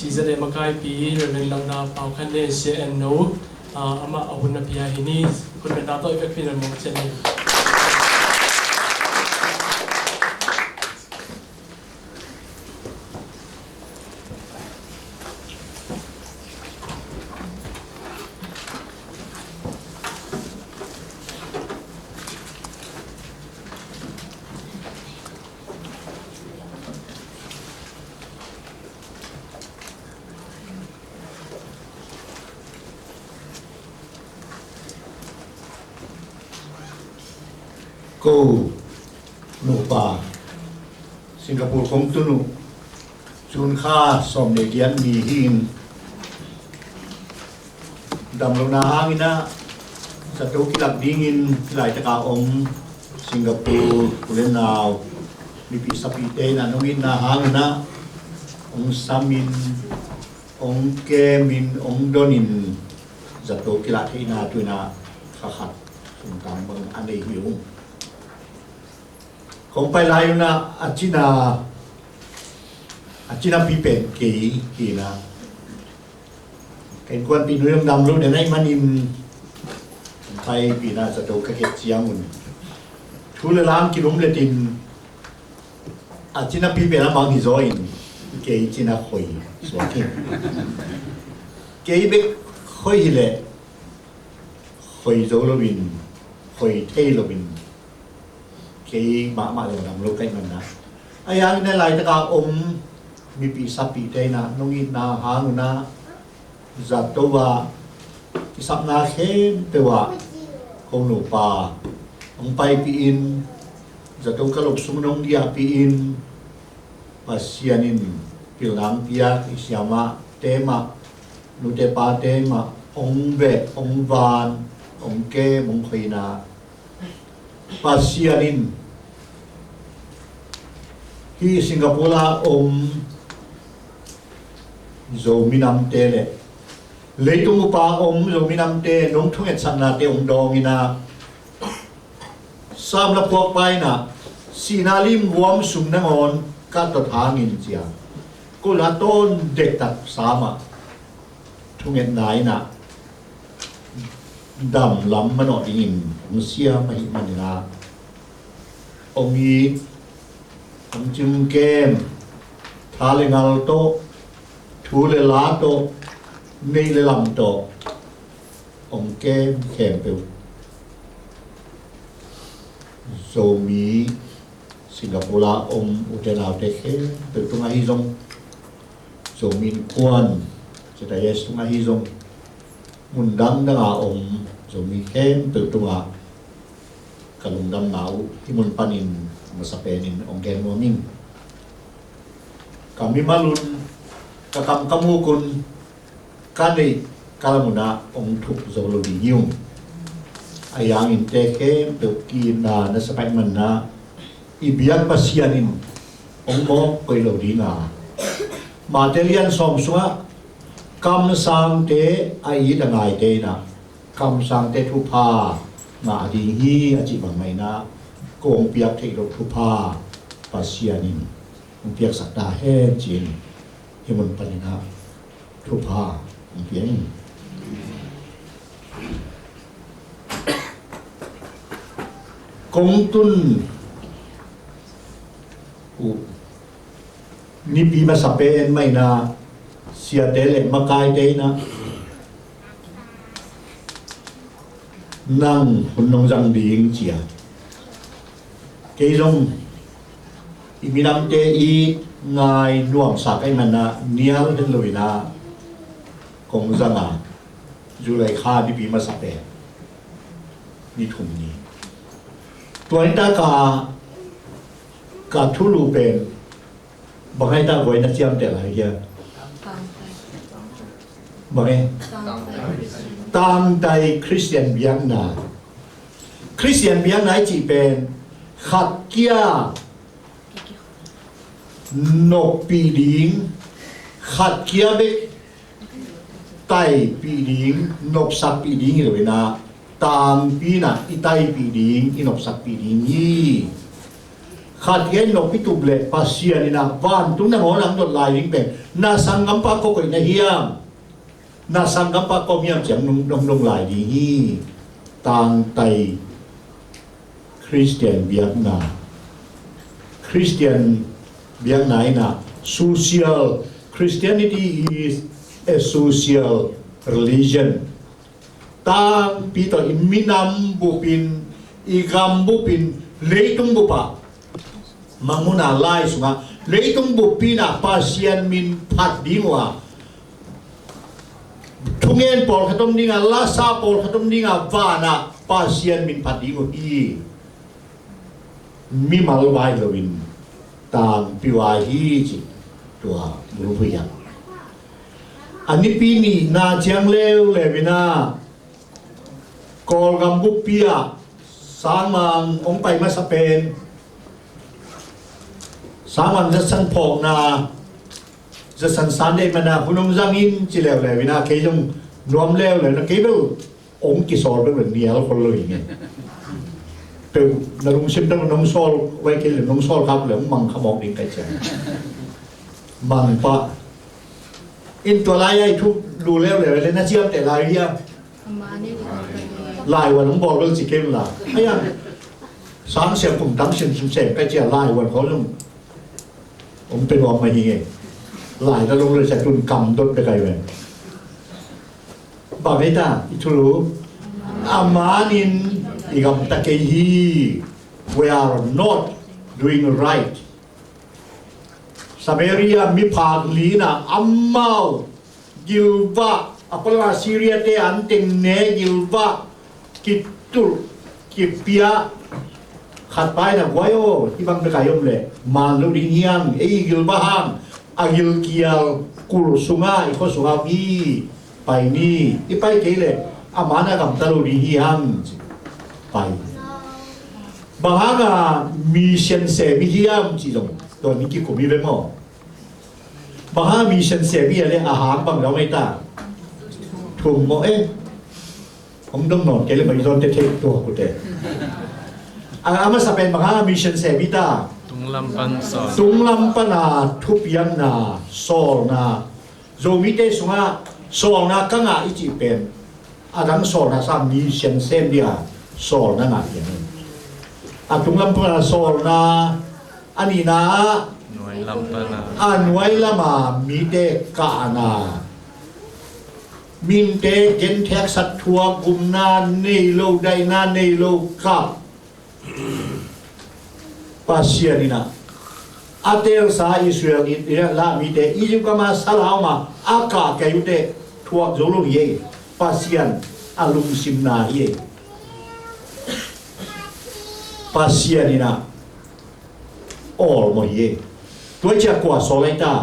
chỉ ra để mà cái pi rồi mình làm nào bảo khăn để share and know ama ahun na pia hini kun men dato effect pin mo chen ni cô nụ bà Singapore không tu nụ chun kha som để kiến mi hin đầm lâu na hang ina sa tu kilak dingin lại taka om Singapore kulen nào mi pi sapi te na nungin na hang na ông samin ông kemin ông donin sa tu kilak thế na tu na khakhat sung tam bang anei hiu không phải là na achina pipen kỳ na cái quan pin nuôi đầm luôn để này manim thay pin na sa đâu cái chiang mun thu le lam ki lum le tin achina pipen na mang hi join cái china khoi so cái be khoi hi le khoi zo lo bin khoi thei lo bin cái mà rồi làm lâu cái mình na ai ăn này lại tất cả mi pi sapi đây na nông nghiệp na hàng na giặt đâu và cái sắp na khem thế và không nổ pa ông bay pi in giặt đâu cái lục sung nông dia pi in và sianin pil nam pia cái siama tema nu te pa tema ông về ông van ông ke ông khơi na và sianin khi Singapore zo minam te le leitung pa zo minam te nong thunget sanna te dong ina sam la pok pai na sinalim wam sum na ngon ka to thangin chia ko la ton dek tak sama thunget nai na dam lam manot in sia mai manina ongi ông chim kem thà le ngal to thu le lá to nei le lam to ông kem khem pe zo mi Singapore ông utenao te khe pe tu ngai zong zo min quan che ta yes tu ngai zong mun dang da ông zo mi khem pe tu nga kalung dam nau ti mun panin masapenin ong gen mo min kami malun kakam kamu kun kani kalamuna ong thuk zolo di nyung ayang in te khem pe ki na sapai man na ibiang pasianin ong mo koi lo di nga material som sunga kam sang te ai da ngai te na kam sang te thu pha nga di hi achi bang mai na kong piak thei ro thu pha pasianin ong piak sakta he chin himun panina thu pha ong piang kong tun ni pi ma sapen mai na sia te le makai te na nang hunong jang ding chia cái rong iminam te i ngai nuam sa cái mana nial den loina kong zanga julai kha di pi ma sape ni thum ni tointa ka thulu pen bangai ta goi na chiam te lai ya bangai tang dai Christian biang na Christian biang na chỉ pen khát kia nộp pi điếng khát kia biết tay pi điếng nộp sạc pi điếng rồi na tam pi na tay pi điếng nộp sạc pi điếng gì ขาดเงินนกพิตุบเละภาษีนี่นะบ้านตุ้งนั่งหัวหลังโดนลายลิงเป็นน่าสังกัมปะก็คนน่าเฮียมน่าสังกัมปะก็มีอย่างเสียงนงลายดีฮีต่างไตคริสเตียนเบียกนาคริสเตียนเบียกไหนนะ social Christianity is a social religion ต่างปีต่ออิมินำบุปินอีกำบุปินเลยตุงบุปะมังมุนาไล่สุงะเลยตุงบุปินะภาษีมินพัดดีมัวทุเงินปอลขตมดิ้งลาซาปอลขตมดิ้งวานะภาษีมินพัดดีมัวอีมีมาลวายลวินตามพิวาฮีจิตัวบุรุษยังอันนี้ปีนี้นาเชียงเลวเลวินากอลกัมบุปียสามมันองไปมาสเปนสามมันจะสันพอกนาจะสันสันได้มานาคุณองจังอินจิเลวเลวินาเคยจงรวมเลวเลยนะเคยเป็นองกิสอลเป็นแบบนี้แล้วคนเลยไงเป็นนรงชิมตั้งน้องโซลไว้กินหรือน้องโซลครับหรือมังขมอกดิ้งไก่เจ๋งมังปะอินตัวลายไอ้ทุกดูเลวเลยนะเชื่อมแต่ลายเยี่ยมลายวันน้องบอกเรื่องสิเกมล่ะไอ้ยังสามเสียงผมตั้งเสียงเสียงใกล้จะลายวันเขาต้องผมเป็นวอมมาอย่างไงลายแล้วลงเลยจากตุนกำต้นไปไกลไปบอกไม่ได้ทุรู้อามานินอีกคำตะเกีย we are not doing right สเปรียมีภาคลีนะอัมมากิลวะapalagi Syria te anting ne gilva kitul kipia khatpai na wayo ibang bekayom le malu dingyang gilva hang agil kial kul sunga iko sunga bi pai ni ipai kele amana kam talu dingyang pai bahaga mission se bihiyam chi dong to ni ki ko mi be mo bahaga mission se bi ale ahang bang lo mai taถูกมั้ยผมต้องนอนแกเลยไปโดนเทตัวกูเตะอามาสเปนบางฮามิชันเซบิตาตุงลำปันนาทุบยันนาโซลนาโจมิเตสุงาโซลนากังอาอิจิเป็นอาดังโซลนาสามมิชันเซมเดียโซลนาหนักอย่างนี้ตุงลำปันนาโซลนาอันนี้นะหน่วยลำปันนาหน่วยละมามีเตกานามินเตเกนแท็กสัตทัวกุมนาเนโลไดนาเนโลกับปาเซียนี่นะอาเตลซาอิสราเอลอินลามิเตอีจิปต์ก็มาสลาวมาอากาแกยุเตทัวโจโลเยปาเซียนอาลุมซิมนาเยปาเซียนี่นะออลโมเยตัวเจ้ากว่าโซไลตา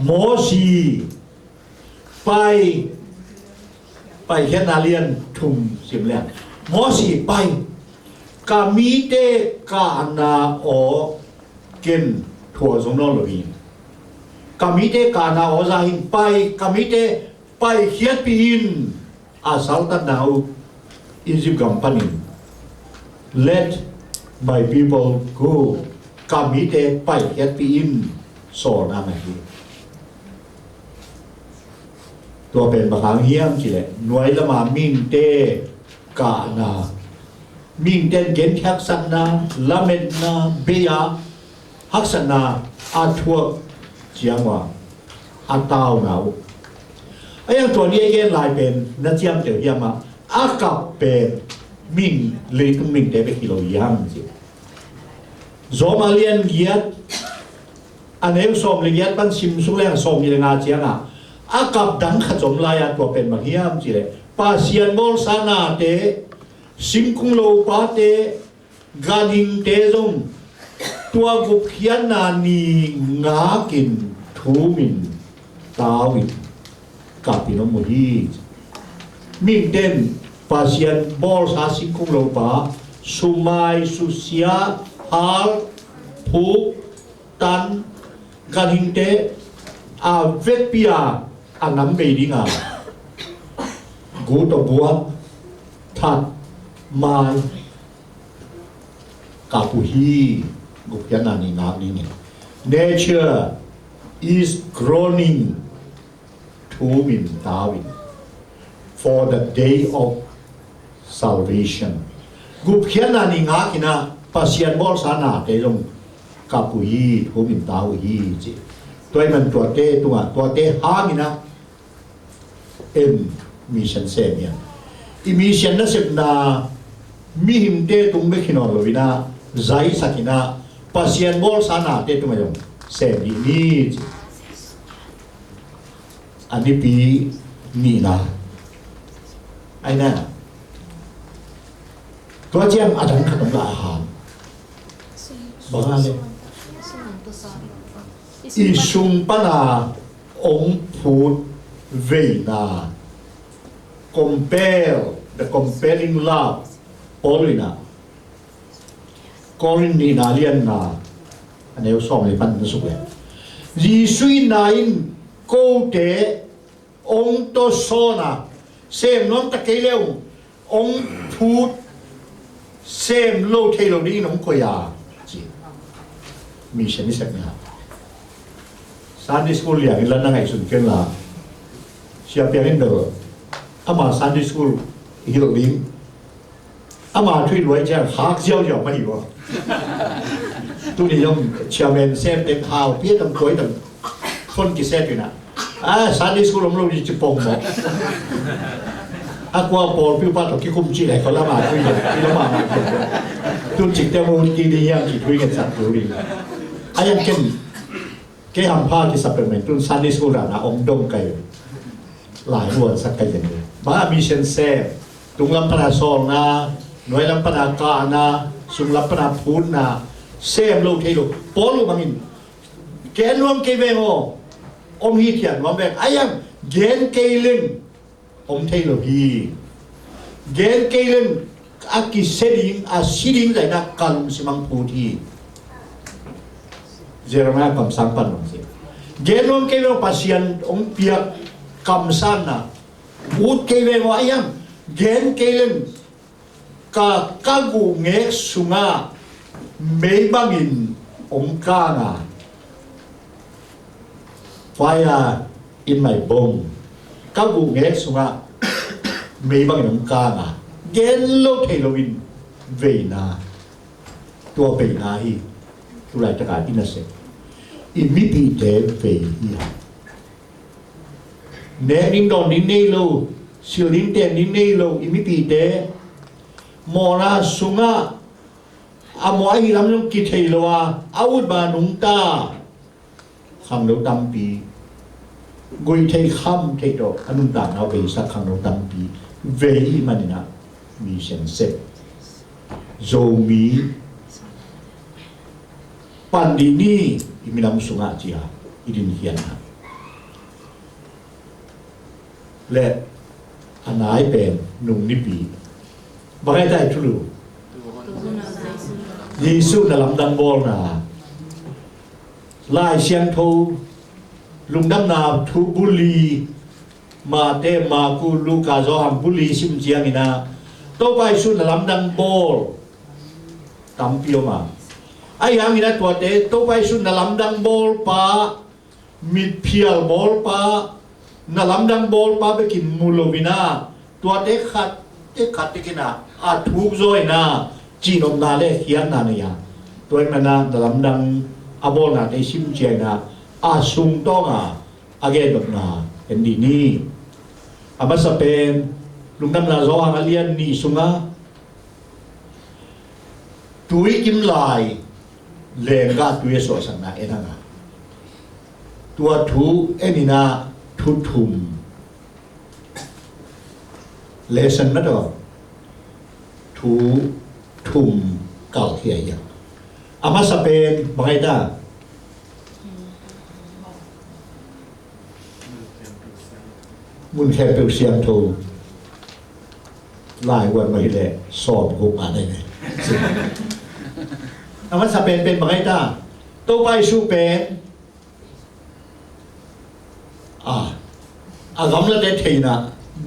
โมซีไปแค่นาเลียนทุ่มสิมเลียนหมอสีไปกามีเตกานาโอเกนทัวสงนอลวินกามีเตกานาโอซาหินไปกามีเตไปเขียนปีนอาสัลตันนาวอิจิปต์กัมปานิ let my people go กามีเตไปเขียนปีนโซนามาฮีตัวเป็นบางเฮียมจีเลยหน่วยละมามิ่งเตกานามิ่งเตนเกนทักษณะละเมนนาเบียฮักษณะอาทัวเจียงว่าอาตาวหนาวไอ้ยังตัวนี้เย็นลายเป็นนักเจียมเจียมาอากับเป็นมิ่งเลยต้องมิ่งเตไปกิโลยามจีโซมาเลียนเยียดอันนี้สมเลียดปันชิมสุแรงสมยังงาเจียงอ่ะอากับดังขจมลายตัวเป็นบางยามจีเลยปาเซียนบอลซานาเตสิงคุงโลปาเตกาดิงเตจงตัวกุกยันนานีงากินทูมินตาวินกับพินโมฮีมิงเต้นปาเซียนบอลซาสิงคุงโลปาสุไมสุเซียฮาลผูตันกาดิงเตอาเวทพิอาอันนั้นไม่ดีงามกูตัวบัวทัดไม้ kapuhi gupyana ni ngak ni nature is groaning to min tawin for the day of salvation gupyana ni ngak ina pasian bol sana te long kapuhi to min tawi ji toy man tua te hang ina em mission semia i mission na sep na mi him te tung me khino lovina zai sakina pasien bol sana te tumayong sem ni ani pi ni na ai naตัวเจียงอาจารย์ขนมละอาหารบอกอะไรอีซุงปนาองพูดเวนา compare the comparing love Paulina Corin ni nalian na ano yung song ni pan nasuke Jisui nain kote ong to sona sem non takelew ong put sem lo telo ni nong koya ji mission ni sakna Sunday school yang ilan na ngai sun ken la siapa yang indo ama Sunday school hilo lim ama thui loi ja hak jiao jiao ma hi bo tu ni yong chairman sem tem hao pie tam koi tamคนกี่เซตอยู่นะSunday school ผมรู้ดิจิปงบอกกว่าปอลพิวปัดกับที่คุมจีไหนเขาละมาคุยกันที่ละมาตุนจิกเตมูกีดียังกี่คุยกันสัตว์ดูดิยังเก่งเกี่ยมผ้าที่สับเป็นเหมือนตุน Sunday school นะองดงไก่หลายหัวสักไก่อย่างเดียวบ้ามีเชนเซ่ตุงลำปนาซองนะหน่วยลำปนากานะสุงลำปนาพูนนะเซ่โลเทโลปอลูบังินแกนรวมเกเวโงฮีเทียนว่าแบบยังเกนเกลินเทโลฮีเกนเกลินอากิเซดิงซิดิงใจนักการลุงสิมังพูดีเจรมาคำสั่งปันของสิเกนรวมเกเวปัสยันเปียกคำสั่งนะพูดเกเวว่ายังเกนเกลินกากูเงกสุงาไม่บังินกางาFire in my bone. Kagu ngek sunga may bang nung kanga. Gelo Halloween veina. Tua veina hi. Tulay taka inase. Imipi de veina. Nening don ninelo. Siling ten ninelo. Imipi de. Mora sunga. Amoy lam nung kitayloa. Awud ba nung ta. ขังเราดำปีกุยเทค่ำเทโตอนุตานาเวสักขังเราดำปีเวอีมันนะมีเชนเซโจมีปันดีนี่มีน้ำสุงาจีฮะอิดินเฮียนฮะและอันไหนเป็นนุ่งนิปีบางได้ทุลุเยซูนั่งลำดังบอลนะลายเชียงทูลุงดำนาทูบุลีมาเตมากูลูกาโซฮัมบุลีซิมเจียงินะโตไปสุนลำดังบอลตำเปียวมาไอ้ยังงินะตัวเตโตไปสุนลำดังบอลปามิดเพียลบอลปานลำดังบอลปาไปกินมูโลวินาตัวเตขัดเตกินะทุกโซยนะจีนอมนาเลเฮียนนาเนี่ยตัวเองนะลำดังอาบอลนะในซิมเจียนะซุงต้องอาเกดนะเป็นดีนี่มาสเปนลุงน้ำนาโซอังเลียนนี่สุงะตุยกิมลายเลงกาตุยโซสังนะเอ็นะตัวทูเอ็นินาทุทุมเลสันนะตัวทูทุมเก่าเทียยังมาสเปนบางไงด้ามุนแค่เปลเสียงโทหลายวันมาที่แหละสอบกูมาได้ไงมาสเปนเป็นบางไงด้าโตไปสู้เป็นกำลังได้ทีนะ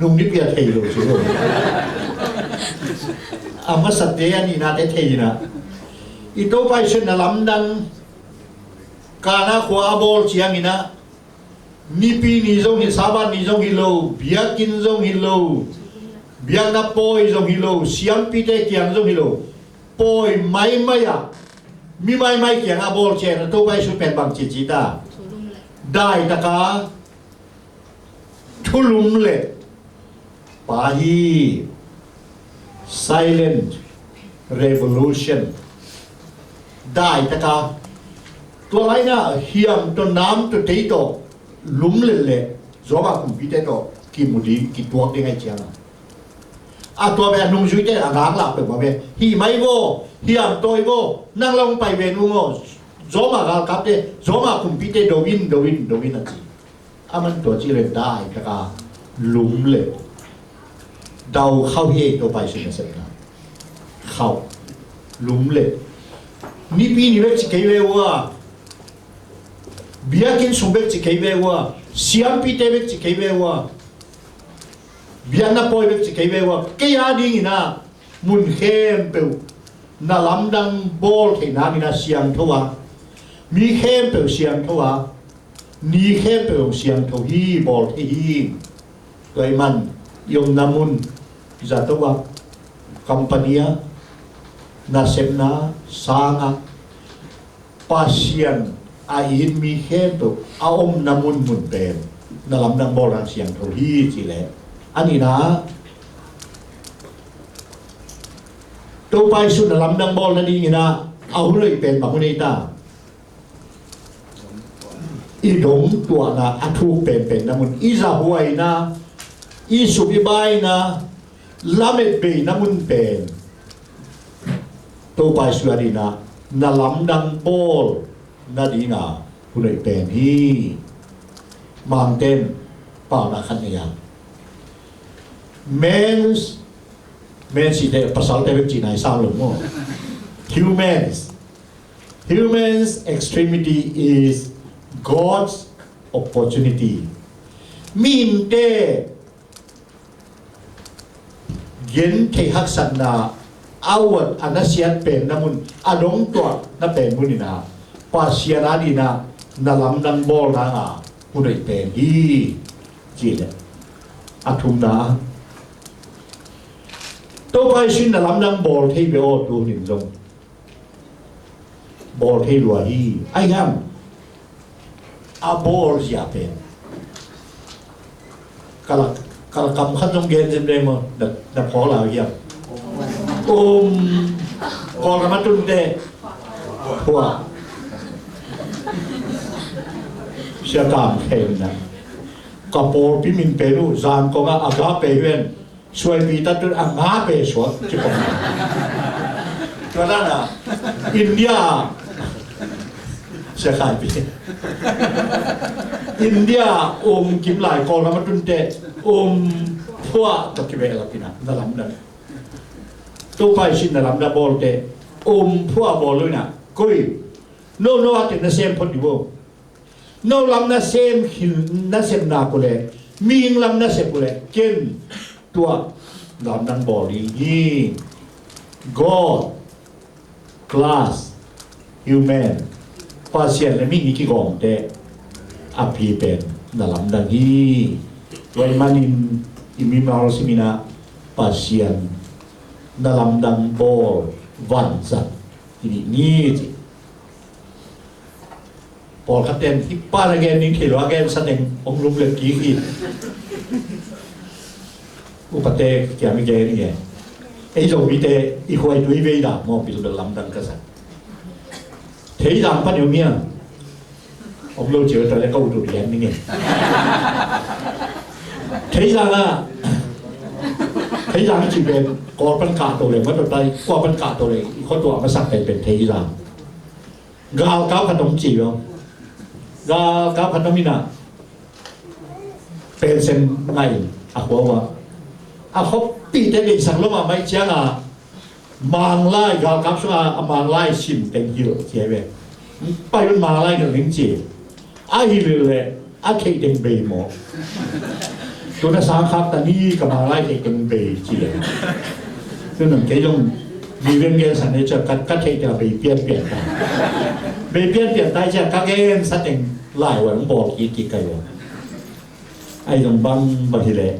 นุ่งนิพยาทีเลยสิลูกมาสเตียนี่นะได้ทีนะ ito pa isin na lamdang kana kwa abol siyang ina nipi ni zong hi saban ni zong hilo biakin zong hilo biak na poi zong hilo siam pite kiang zong hilo poi mai maya mi mai kiang abol chen to pa isu pen bang chi chi ta dai ta ka thulum le pahi silent revolution dai ta kaตัวไรนะเฮียมตัวน้ำตัวตีตัวลุ่มเลยจอมาคุมพิเตตัวกิมุดีกิตัวได้ไงเจียงอ่ะตัวแบบนุ่งชุยเตะงางหลับแบบว่าแบบฮีไม่โวเฮียมตัวโวนั่งลงไปเวนุงโง่จอมากกับเตจอมาคุมพิเตโดวินนะจีอ่ะมันตัวจีเรนได้ก็กาลุ่มเลยเดาเข้าเฮตัวไปสิเสร็จนะเข้าลุ่มเลยนี่ปีนี้เวกสิเกยเวว่าbiakin sumbek ci kaibewa siam pite bek ci kaibewa biana poi bek ci kaibewa kaya ding ina mun khem pe na lamdang bol ke na mina siam thowa mi khem pe siam thowa ni khem pe siam tho hi bol hi toy man yom namun za thowa compania na semna sanga pasien ain mi khem tu aom namun mun pen na lam dang bol ran siang tho hi chi le ani na to pai su na lam dang bol na di na au lei pen ba mun ta i dong tua na athu pen na mun i za huai na i su bi bai na lamet be na mun pen to pai su ari na lam dang bolนาดีนาผู้ใดเป็นที่มางเต้นเปล่านะคันเนี่ย men's สิเดภาษาเทวจีนายสาวหลงโม่ humans extremity is God's opportunity มีนเตเย็นเทหักสันนาอาวดอนาเซียนเป็นน้ำมุนอดงตัวน้ำเป็นมุนินาpasien di na nalam dan bol na udai pen hi jile athum na to pai sin nalam dan bol thei be o tu nin jong bol thei lua hi ai ngam a bol ya pen kala kam khan jong gen jem de mo da pho la hiam kon ma tun de hoaเสียการเทนนะกโปรพิมินเปรูจานก็ว่าอากาเปเวนช่วยมีตัดอังหาเปสวดที่ผมก็นั่นน่ะอินเดียเสียการปีอินเดียกิมหลายกองแล้วมันตุนเตพวกตะกี้เวลาปีน่ะนั่นลำดันตู้ไปชินนั่นลำดันบอลเตพวกบอลเลยน่ะกุยโน่อาตินะเซมพอดีบ่no lam na sem na ko le ming lam na se ko le ken tua lam nan body ni god class human pasien le mi ni ki gong te api pen na lam dan hi wai manin imi ma simina pasien na lam dan bol van sa niพอคัดเต็มที่ป้าละแกนี่เขียนว่าแกแสดงองค์ลุงเลือกกี่ขีดอุปเตะแกไม่แกนี่ไงไอ้โจวิเตะอีกคนดูวิดามองไปดูลำดังกษัตริย์เทียดามปั้นอยู่เนี่ยองค์ลุงเจอแต่แล้วก็อุดมแย้มนี่ไงเทียดามอ่ะเทียดามจีเป็นกอปันกาตัวเลยว่าตัวใดกอปันกาตัวเลยอีกคนตัวมาสักเป็นเทียดามกาวก้าวขนมจีบก้าวขนมนี่นะเป็นเส้นไงหัวว่าเขาปีเด็กสั่งลงมาไม่เจ้ามังไล่ก้าวช่วยมังไล่ชิมเต็มเยอะเสียไปไปเป็นมังไล่กับลิงจีฮิลเลยเคเต็มเบย์หมดตัวนั้นสามครับแต่นี่กับมังไล่เคเต็มเบย์จีคือหนึ่งแกยง มีเรื่องเกณฑ์สันนิษฐานกัดเทจะไปเปลี่ยนได้ไปเปลี่ยนได้จะกัดเกณฑ์สัตว์เองหลายวันบอกกี่กันวะไอ้ตรงบังบางทีเลย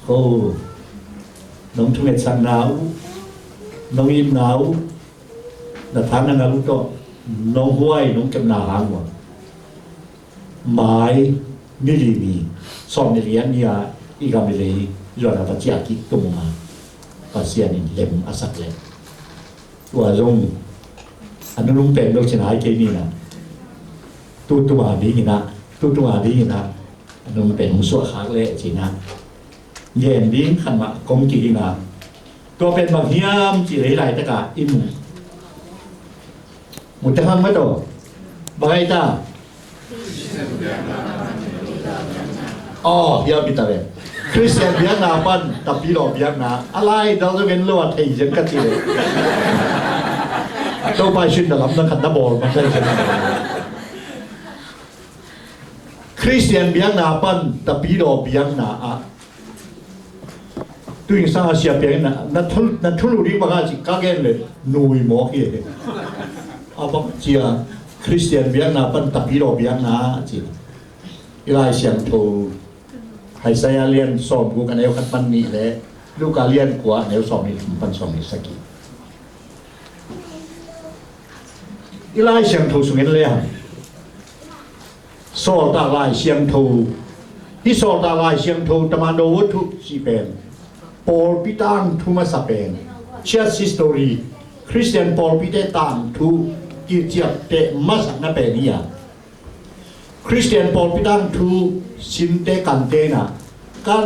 เขาน้องทุ่งเอ็ดสันหนาวน้องยิ้มหนาวแต่ทางนั้นรู้ก็น้องห้วยน้องจำหนาหางวะหมายมิลิมีสอนในเรียนเนี่ยอีกไม่เลยย้อนมาจากที่ตรงมาpasien ini lem asak lem. Wajong anu lumpen dok cina ke ni na. Tu adi ni na, tu adi ni na. Anu lumpen musuh hak le cina. Yen ding kan mak kong ki na. Tu pen bang hiam ci lai ta ka imu. Mutahan ma to. Bagai ta. Oh, ya bitare. Christian biar napan tapi lo biar na alai dal tu kan lo atai jeng kat ile. Atau pasien dalam nak kata bol macam ni. Christian biar napan tapi lo biar na a. Tu yang sangat siap biar na. Natul uri bagasi kagen le nui mo ye. Apa cia Christian biar napan tapi lo biar na cia. Ilai siang tuให้ใช้เรียนสอบกูกันแนวคัดปันนี่แหละลูกการเรียนกว่าแนวสอบนี่ปันสอบนี่สักกี่อีไล่เสียงถูสุเงินเลยสอบตาไล่เสียงถูที่สอบตาไล่เสียงถูตมาโนวัตถุสีเป็นปอลปิตังทุมาสเป็นเชียร์ซิสตอรีคริสเตียนปอลปิเตตังทุกิจเจียเตมาสักนาเป็นนี่คริสเตียนปอลปิตังทุสินเตกันเตนะกั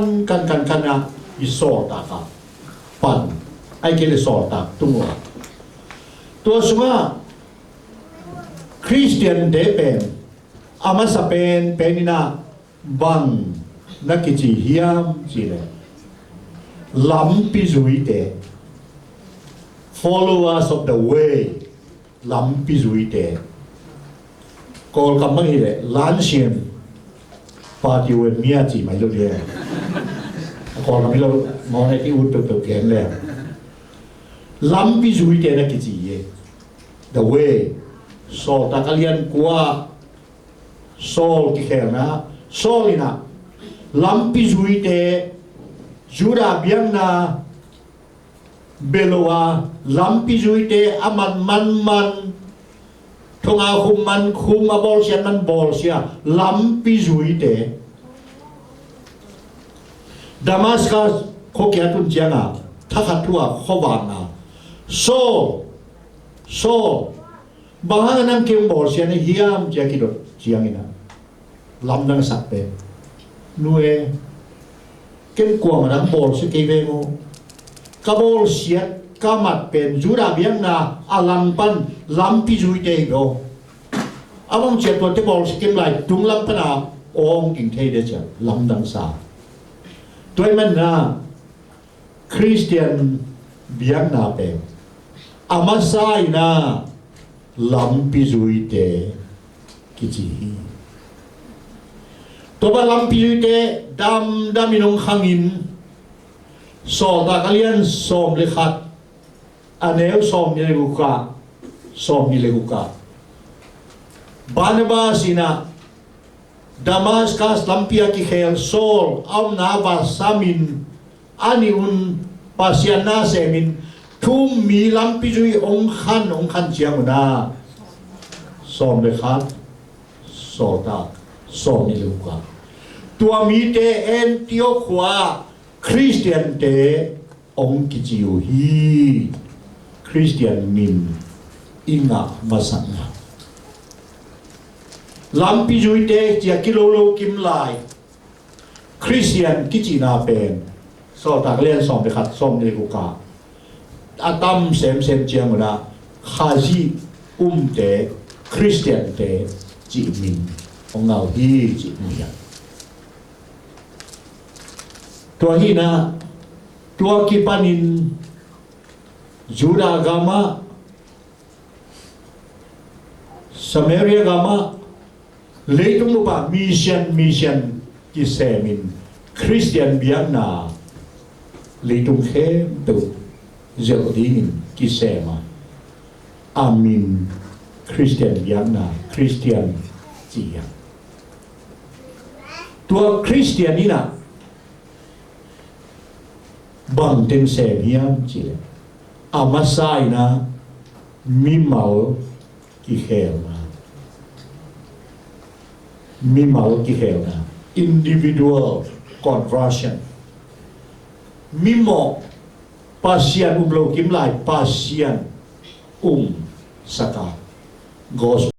นนะอิสอตากาปันไอเกลิสอตากตัวสุมาคริสเตียนเดเป็นอามาสเป็นนี่นะบังนักกิจเฮียมจีเลลัมปิจุยเต followers of the way ลัมปิจุยเตกอลคำมั่งฮีเลล้านเชียนปาติวันเมียจีไม่รู้เรื่องก่อนเรามองในที่อุดเปิดเพียงแล้วล้ำพิจุยเตนักจีเย่ the way โซตากเลียนกว่าโซลที่แข็งนะโซลินะล้ำพิจุยเตจูราเบียงนะเบลวาล้ำพิจุยเตอามันทงอาคุมมาบอลเสียมันบอลเสียล้ำพิจุยเตดามัสกัสโคเกียตุนเจียงอ่ะถ้าขัดทั่วข้อวางอ่ะโซบางนั่งเกี่ยงบอลเสียในเฮียมเจียกิดเจียงนี่นะล้ำนั่งสักเป็นนัวเก่งกว่ามันนั่งบอลสกีเวโมกบอลเสียกามัดเป็นจูราเบียงนาอาลัมปันล้ำพิจุยเตโกอาบังเจ็บตัวที่บอลสกีมไหลจุงล้ำปนาองกิ่งเทเดจ้ะล้ำดังสาตัวมันนะคริสเตียนเบียงนาเป็นอามาไซนะลัมพิจุยเตกิจิตัวบ้านลัมพิจุยเตดำมินงขังินสอตากเลียนสอมเลขัดอันเนวสอมนิเลกุกะบานบาสินะDamascus lampia ki khel sol am na va samin ani un pasian na semin thum mi lampi jui ong khan chiang na som le khat so ta so ni lu ka tua mi te en tio khwa Christian te ong ki jiu hi Christian min inga masana Lampi juy te chia kilolo kim lai Christian kichina pen so tak len som de khat som de ku ka atam sem chiang na khaji te Christian te ji min ong ngau hi ji min tua hi na tua ki panin Juda gama Samaria gama Leitung lupa mission kisemin Christian biang na leitung hem tu giờ đi cái xe mà amin Christian yang na Christian gì à tua Christian đi na bằng tên xe hiam chỉ là amasai na mi màu cái khéo na mi màu cái khéo na individual conversion mi màu pasien lâu kiếm lại pasien saka gospel